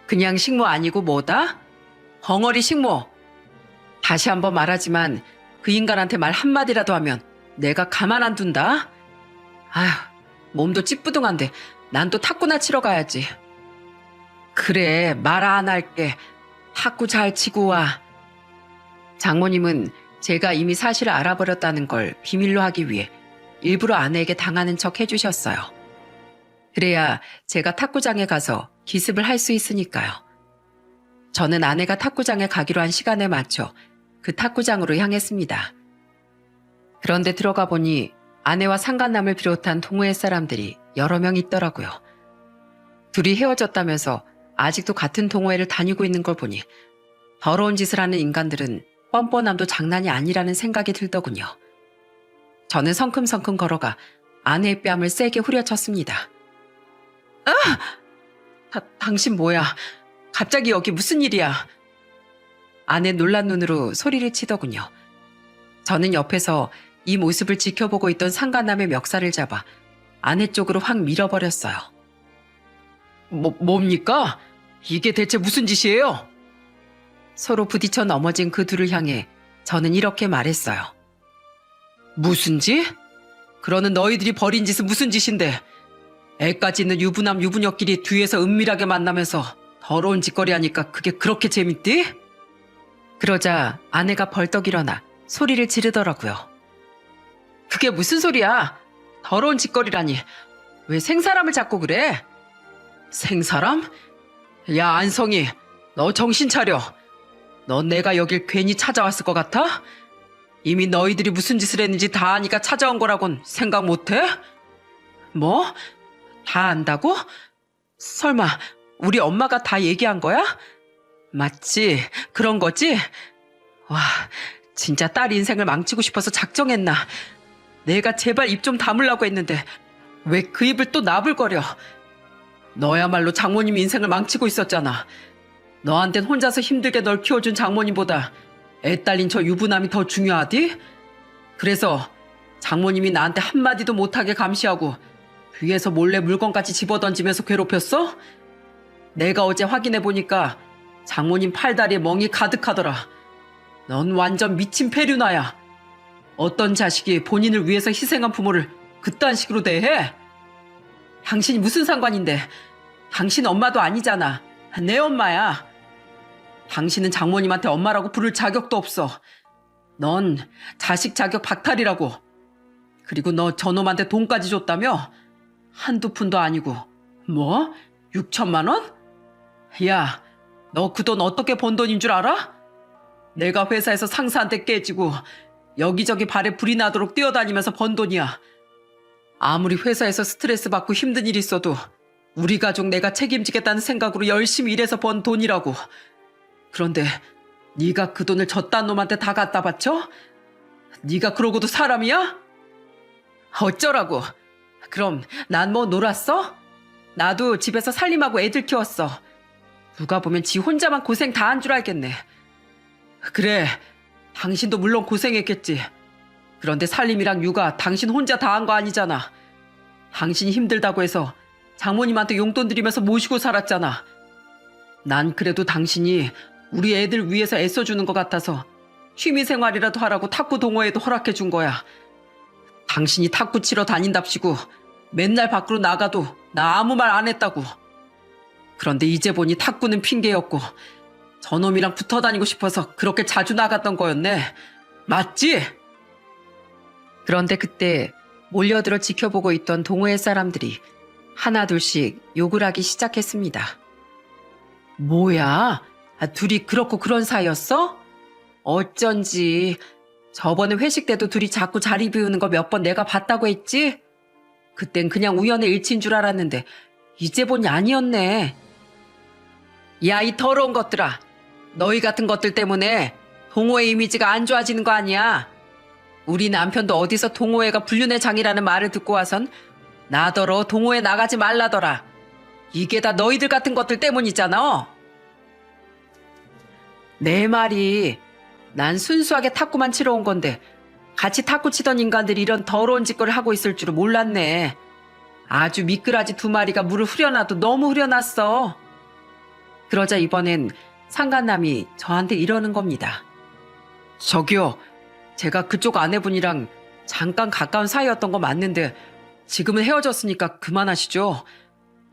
그냥 식모 아니고 뭐다? 벙어리 식모. 다시 한번 말하지만 그 인간한테 말 한마디라도 하면 내가 가만 안 둔다. 아휴, 몸도 찌뿌둥한데 난 또 탁구나 치러 가야지. 그래, 말 안 할게. 탁구 잘 치고 와. 장모님은 제가 이미 사실을 알아버렸다는 걸 비밀로 하기 위해 일부러 아내에게 당하는 척 해주셨어요. 그래야 제가 탁구장에 가서 기습을 할 수 있으니까요. 저는 아내가 탁구장에 가기로 한 시간에 맞춰 그 탁구장으로 향했습니다. 그런데 들어가 보니 아내와 상간남을 비롯한 동호회 사람들이 여러 명 있더라고요. 둘이 헤어졌다면서 아직도 같은 동호회를 다니고 있는 걸 보니 더러운 짓을 하는 인간들은 뻔뻔함도 장난이 아니라는 생각이 들더군요. 저는 성큼성큼 걸어가 아내의 뺨을 세게 후려쳤습니다. 당신 뭐야? 갑자기 여기 무슨 일이야? 아내 놀란 눈으로 소리를 치더군요. 저는 옆에서 이 모습을 지켜보고 있던 상간남의 멱살을 잡아 아내 쪽으로 확 밀어버렸어요. 뭡니까? 이게 대체 무슨 짓이에요? 서로 부딪혀 넘어진 그 둘을 향해 저는 이렇게 말했어요. 무슨 짓? 그러는 너희들이 벌인 짓은 무슨 짓인데? 애까지 있는 유부남 유부녀끼리 뒤에서 은밀하게 만나면서 더러운 짓거리 하니까 그게 그렇게 재밌디? 그러자 아내가 벌떡 일어나 소리를 지르더라고요. 그게 무슨 소리야? 더러운 짓거리라니. 왜 생사람을 잡고 그래? 생사람? 야, 안성이, 너 정신 차려. 넌 내가 여길 괜히 찾아왔을 것 같아? 이미 너희들이 무슨 짓을 했는지 다 아니까 찾아온 거라곤 생각 못해? 뭐? 다 안다고? 설마 우리 엄마가 다 얘기한 거야? 맞지? 그런 거지? 와, 진짜 딸 인생을 망치고 싶어서 작정했나? 내가 제발 입 좀 다물라고 했는데 왜 그 입을 또 나불거려? 너야말로 장모님 인생을 망치고 있었잖아. 너한텐 혼자서 힘들게 널 키워준 장모님보다 애 딸린 저 유부남이 더 중요하디? 그래서 장모님이 나한테 한마디도 못하게 감시하고 위에서 몰래 물건까지 집어던지면서 괴롭혔어? 내가 어제 확인해보니까 장모님 팔다리에 멍이 가득하더라. 넌 완전 미친 페류나야. 어떤 자식이 본인을 위해서 희생한 부모를 그딴 식으로 대해? 당신이 무슨 상관인데? 당신 엄마도 아니잖아. 내 엄마야. 당신은 장모님한테 엄마라고 부를 자격도 없어. 넌 자식 자격 박탈이라고. 그리고 너 저놈한테 돈까지 줬다며? 한두 푼도 아니고. 뭐? 6천만 원? 야, 너 그 돈 어떻게 번 돈인 줄 알아? 내가 회사에서 상사한테 깨지고 여기저기 발에 불이 나도록 뛰어다니면서 번 돈이야. 아무리 회사에서 스트레스 받고 힘든 일 있어도 우리 가족 내가 책임지겠다는 생각으로 열심히 일해서 번 돈이라고. 그런데 네가 그 돈을 저딴 놈한테 다 갖다 바쳐? 네가 그러고도 사람이야? 어쩌라고? 그럼 난 뭐 놀았어? 나도 집에서 살림하고 애들 키웠어. 누가 보면 지 혼자만 고생 다 한 줄 알겠네. 그래, 당신도 물론 고생했겠지. 그런데 살림이랑 육아 당신 혼자 다 한 거 아니잖아. 당신이 힘들다고 해서 장모님한테 용돈 드리면서 모시고 살았잖아. 난 그래도 당신이 우리 애들 위해서 애써주는 것 같아서 취미생활이라도 하라고 탁구 동호회도 허락해 준 거야. 당신이 탁구 치러 다닌답시고 맨날 밖으로 나가도 나 아무 말 안 했다고. 그런데 이제 보니 탁구는 핑계였고 저놈이랑 붙어 다니고 싶어서 그렇게 자주 나갔던 거였네. 맞지? 그런데 그때 몰려들어 지켜보고 있던 동호회 사람들이 하나둘씩 욕을 하기 시작했습니다. 뭐야? 둘이 그렇고 그런 사이였어? 어쩐지 저번에 회식 때도 둘이 자꾸 자리 비우는 거 몇 번 내가 봤다고 했지? 그땐 그냥 우연의 일치인 줄 알았는데 이제 보니 아니었네. 야, 이 더러운 것들아. 너희 같은 것들 때문에 동호회 이미지가 안 좋아지는 거 아니야? 우리 남편도 어디서 동호회가 불륜의 장이라는 말을 듣고 와선 나더러 동호회 나가지 말라더라. 이게 다 너희들 같은 것들 때문이잖아. 내 말이 난 순수하게 탁구만 치러 온 건데 같이 탁구 치던 인간들이 이런 더러운 짓거리를 하고 있을 줄은 몰랐네. 아주 미꾸라지 2마리가 물을 후려놔도 너무 후려놨어. 그러자 이번엔 상간남이 저한테 이러는 겁니다. 저기요, 제가 그쪽 아내분이랑 잠깐 가까운 사이였던 거 맞는데 지금은 헤어졌으니까 그만하시죠.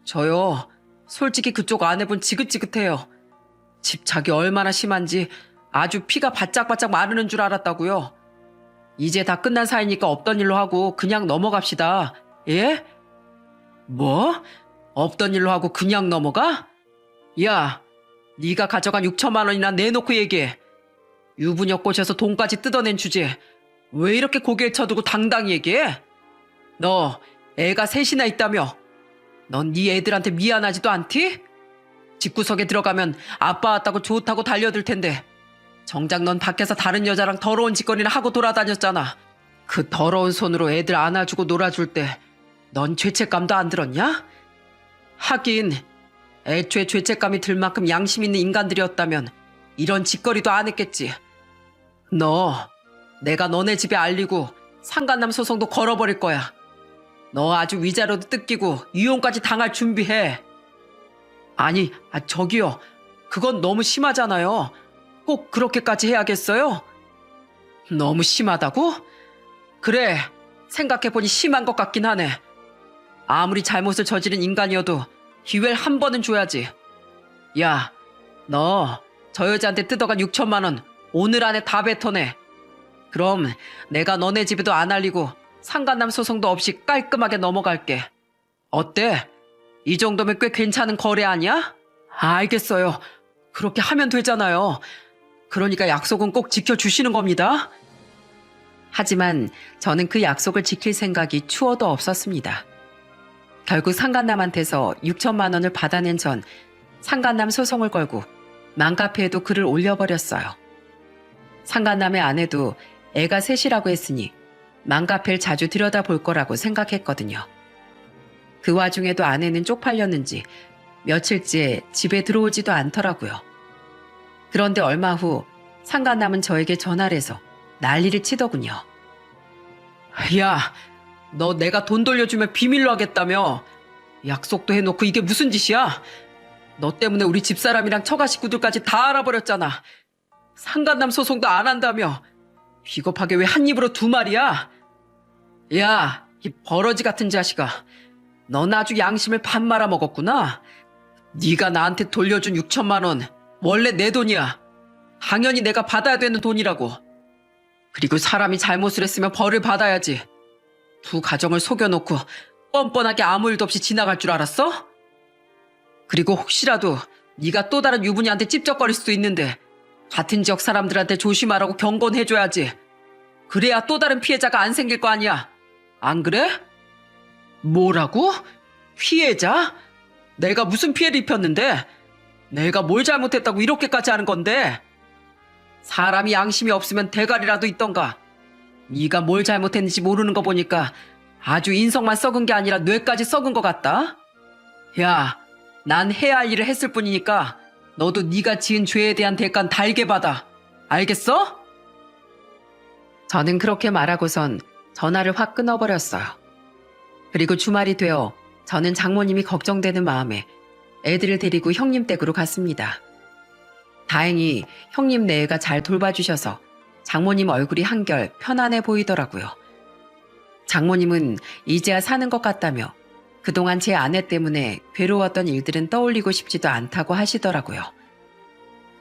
저요, 솔직히 그쪽 아내분 지긋지긋해요. 집착이 얼마나 심한지 아주 피가 바짝바짝 마르는 줄 알았다고요. 이제 다 끝난 사이니까 없던 일로 하고 그냥 넘어갑시다. 예? 뭐? 없던 일로 하고 그냥 넘어가? 야, 네가 가져간 6천만 원이나 내놓고 얘기해. 유부녀 꼬셔서 돈까지 뜯어낸 주제 왜 이렇게 고개를 쳐두고 당당히 얘기해? 너 애가 셋이나 있다며? 넌 네 애들한테 미안하지도 않디? 집구석에 들어가면 아빠 왔다고 좋다고 달려들 텐데 정작 넌 밖에서 다른 여자랑 더러운 짓거리나 하고 돌아다녔잖아. 그 더러운 손으로 애들 안아주고 놀아줄 때 넌 죄책감도 안 들었냐? 하긴 애초에 죄책감이 들 만큼 양심 있는 인간들이었다면 이런 짓거리도 안 했겠지. 내가 너네 집에 알리고 상간남 소송도 걸어버릴 거야. 너 아주 위자료도 뜯기고 이혼까지 당할 준비해. 아니, 저기요. 그건 너무 심하잖아요. 꼭 그렇게까지 해야겠어요? 너무 심하다고? 그래, 생각해보니 심한 것 같긴 하네. 아무리 잘못을 저지른 인간이어도 기회를 한 번은 줘야지. 야, 너 저 여자한테 뜯어간 6천만 원 오늘 안에 다 뱉어내. 그럼 내가 너네 집에도 안 알리고 상간남 소송도 없이 깔끔하게 넘어갈게. 어때? 이 정도면 꽤 괜찮은 거래 아니야? 알겠어요. 그렇게 하면 되잖아요. 그러니까 약속은 꼭 지켜주시는 겁니다. 하지만 저는 그 약속을 지킬 생각이 추워도 없었습니다. 결국 상간남한테서 6천만 원을 받아낸 전 상간남 소송을 걸고 맘카페에도 글을 올려버렸어요. 상간남의 아내도 애가 셋이라고 했으니 맘카페를 자주 들여다볼 거라고 생각했거든요. 그 와중에도 아내는 쪽팔렸는지 며칠째 집에 들어오지도 않더라고요. 그런데 얼마 후 상간남은 저에게 전화를 해서 난리를 치더군요. 야, 너 내가 돈 돌려주면 비밀로 하겠다며. 약속도 해놓고 이게 무슨 짓이야? 너 때문에 우리 집사람이랑 처가 식구들까지 다 알아버렸잖아. 상간남 소송도 안 한다며. 비겁하게 왜 한 입으로 2마리야? 야, 이 버러지 같은 자식아. 넌 아주 양심을 반 말아먹었구나. 네가 나한테 돌려준 6천만 원 원래 내 돈이야. 당연히 내가 받아야 되는 돈이라고. 그리고 사람이 잘못을 했으면 벌을 받아야지. 2 가정을 속여놓고 뻔뻔하게 아무 일도 없이 지나갈 줄 알았어? 그리고 혹시라도 네가 또 다른 유부녀한테 찝쩍거릴 수도 있는데 같은 지역 사람들한테 조심하라고 경고는 해줘야지. 그래야 또 다른 피해자가 안 생길 거 아니야. 안 그래? 뭐라고? 피해자? 내가 무슨 피해를 입혔는데? 내가 뭘 잘못했다고 이렇게까지 하는 건데? 사람이 양심이 없으면 대가리라도 있던가. 네가 뭘 잘못했는지 모르는 거 보니까 아주 인성만 썩은 게 아니라 뇌까지 썩은 것 같다. 야, 난 해야 할 일을 했을 뿐이니까 너도 네가 지은 죄에 대한 대가는 달게 받아. 알겠어? 저는 그렇게 말하고선 전화를 확 끊어버렸어요. 그리고 주말이 되어 저는 장모님이 걱정되는 마음에 애들을 데리고 형님 댁으로 갔습니다. 다행히 형님 내외가 잘 돌봐주셔서 장모님 얼굴이 한결 편안해 보이더라고요. 장모님은 이제야 사는 것 같다며 그동안 제 아내 때문에 괴로웠던 일들은 떠올리고 싶지도 않다고 하시더라고요.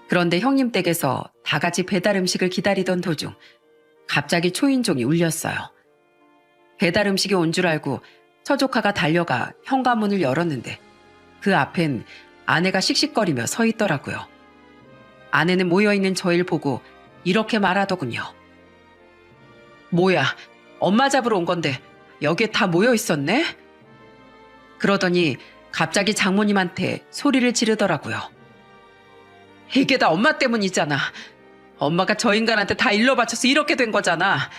그런데 형님 댁에서 다 같이 배달 음식을 기다리던 도중 갑자기 초인종이 울렸어요. 배달 음식이 온 줄 알고 처조카가 달려가 현관문을 열었는데 그 앞엔 아내가 씩씩거리며 서 있더라고요. 아내는 모여있는 저희를 보고 이렇게 말하더군요. 뭐야, 엄마 잡으러 온 건데 여기에 다 모여 있었네? 그러더니 갑자기 장모님한테 소리를 지르더라고요. 이게 다 엄마 때문이잖아. 엄마가 저 인간한테 다 일러 바쳐서 이렇게 된 거잖아.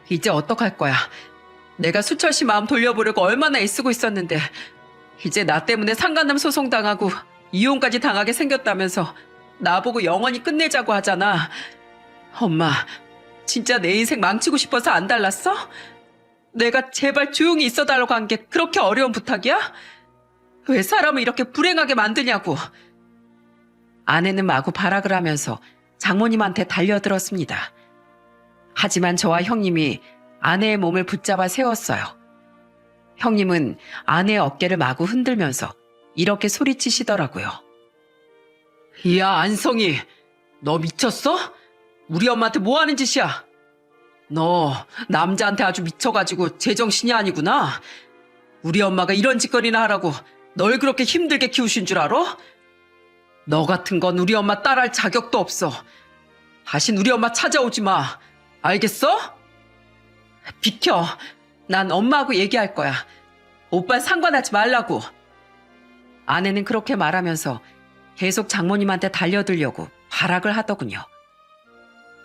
이제 어떡할 거야. 내가 수철씨 마음 돌려보려고 얼마나 애쓰고 있었는데 이제 나 때문에 상간남 소송당하고 이혼까지 당하게 생겼다면서 나보고 영원히 끝내자고 하잖아. 엄마, 진짜 내 인생 망치고 싶어서 안 달랐어? 내가 제발 조용히 있어달라고 한 게 그렇게 어려운 부탁이야? 왜 사람을 이렇게 불행하게 만드냐고. 아내는 마구 발악을 하면서 장모님한테 달려들었습니다. 하지만 저와 형님이 아내의 몸을 붙잡아 세웠어요. 형님은 아내의 어깨를 마구 흔들면서 이렇게 소리치시더라고요. 야, 안성이, 너 미쳤어? 우리 엄마한테 뭐 하는 짓이야? 너 남자한테 아주 미쳐가지고 제정신이 아니구나. 우리 엄마가 이런 짓거리나 하라고 널 그렇게 힘들게 키우신 줄 알아? 너 같은 건 우리 엄마 따라할 자격도 없어. 다신 우리 엄마 찾아오지 마. 알겠어? 비켜. 난 엄마하고 얘기할 거야. 오빠 상관하지 말라고. 아내는 그렇게 말하면서 계속 장모님한테 달려들려고 발악을 하더군요.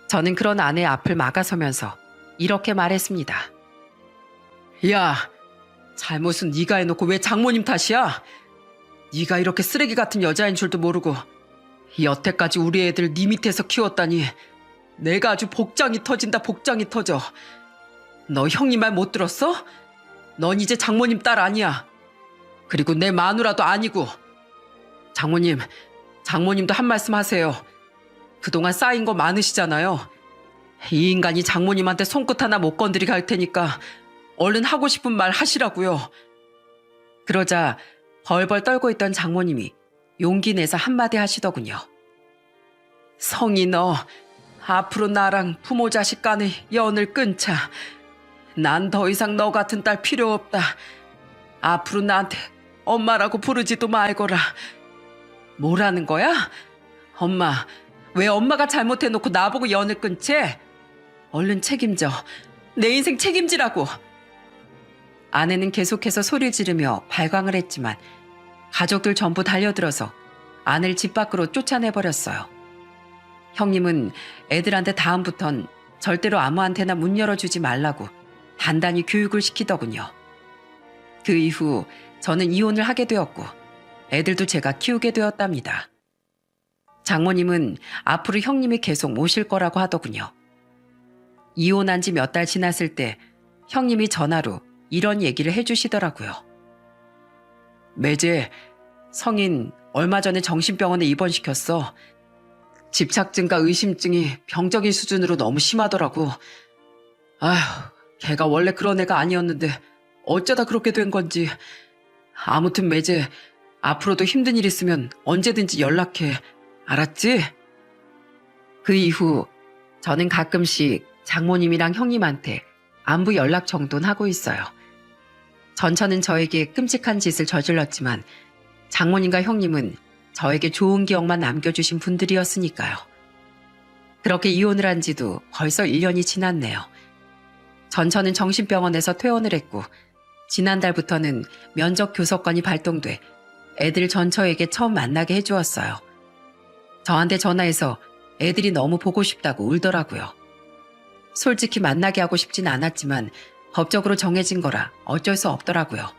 저는 그런 아내의 앞을 막아서면서 이렇게 말했습니다. 야, 잘못은 네가 해놓고 왜 장모님 탓이야? 네가 이렇게 쓰레기 같은 여자인 줄도 모르고 여태까지 우리 애들 네 밑에서 키웠다니 내가 아주 복장이 터진다. 복장이 터져. 너 형님 말 못 들었어? 넌 이제 장모님 딸 아니야. 그리고 내 마누라도 아니고. 장모님도 한 말씀 하세요. 그동안 쌓인 거 많으시잖아요. 이 인간이 장모님한테 손끝 하나 못 건드리게 할 테니까 얼른 하고 싶은 말 하시라고요. 그러자 벌벌 떨고 있던 장모님이 용기 내서 한마디 하시더군요. 성이, 너 앞으로 나랑 부모 자식 간의 연을 끊자. 난 더 이상 너 같은 딸 필요 없다. 앞으로 나한테 엄마라고 부르지도 말거라. 뭐라는 거야? 엄마, 왜 엄마가 잘못해놓고 나보고 연을 끊지? 얼른 책임져. 내 인생 책임지라고. 아내는 계속해서 소리를 지르며 발광을 했지만 가족들 전부 달려들어서 아내를 집 밖으로 쫓아내버렸어요. 형님은 애들한테 다음부턴 절대로 아무한테나 문 열어주지 말라고 단단히 교육을 시키더군요. 그 이후 저는 이혼을 하게 되었고 애들도 제가 키우게 되었답니다. 장모님은 앞으로 형님이 계속 모실 거라고 하더군요. 이혼한 지 몇 달 지났을 때 형님이 전화로 이런 얘기를 해주시더라고요. 매제, 성인 얼마 전에 정신병원에 입원시켰어. 집착증과 의심증이 병적인 수준으로 너무 심하더라고. 아휴, 걔가 원래 그런 애가 아니었는데 어쩌다 그렇게 된 건지. 아무튼 매제, 앞으로도 힘든 일 있으면 언제든지 연락해. 알았지? 그 이후 저는 가끔씩 장모님이랑 형님한테 안부 연락 정도는 하고 있어요. 전처는 저에게 끔찍한 짓을 저질렀지만 장모님과 형님은 저에게 좋은 기억만 남겨주신 분들이었으니까요. 그렇게 이혼을 한 지도 벌써 1년이 지났네요. 전처는 정신병원에서 퇴원을 했고 지난달부터는 면접 교섭권이 발동돼 애들 전처에게 처음 만나게 해주었어요. 저한테 전화해서 애들이 너무 보고 싶다고 울더라고요. 솔직히 만나게 하고 싶진 않았지만 법적으로 정해진 거라 어쩔 수 없더라고요.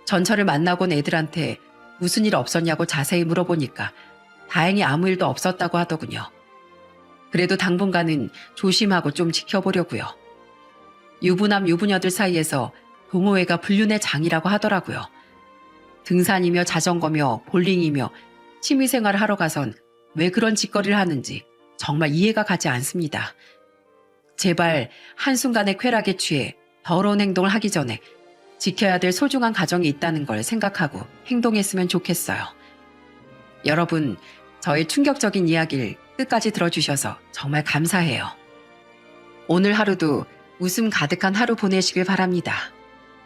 전처를 만나고 온 애들한테 무슨 일 없었냐고 자세히 물어보니까 다행히 아무 일도 없었다고 하더군요. 그래도 당분간은 조심하고 좀 지켜보려고요. 유부남 유부녀들 사이에서 동호회가 불륜의 장이라고 하더라고요. 등산이며 자전거며 볼링이며 취미생활을 하러 가선 왜 그런 짓거리를 하는지 정말 이해가 가지 않습니다. 제발 한순간의 쾌락에 취해 더러운 행동을 하기 전에 지켜야 될 소중한 가정이 있다는 걸 생각하고 행동했으면 좋겠어요. 여러분, 저의 충격적인 이야기를 끝까지 들어주셔서 정말 감사해요. 오늘 하루도 웃음 가득한 하루 보내시길 바랍니다.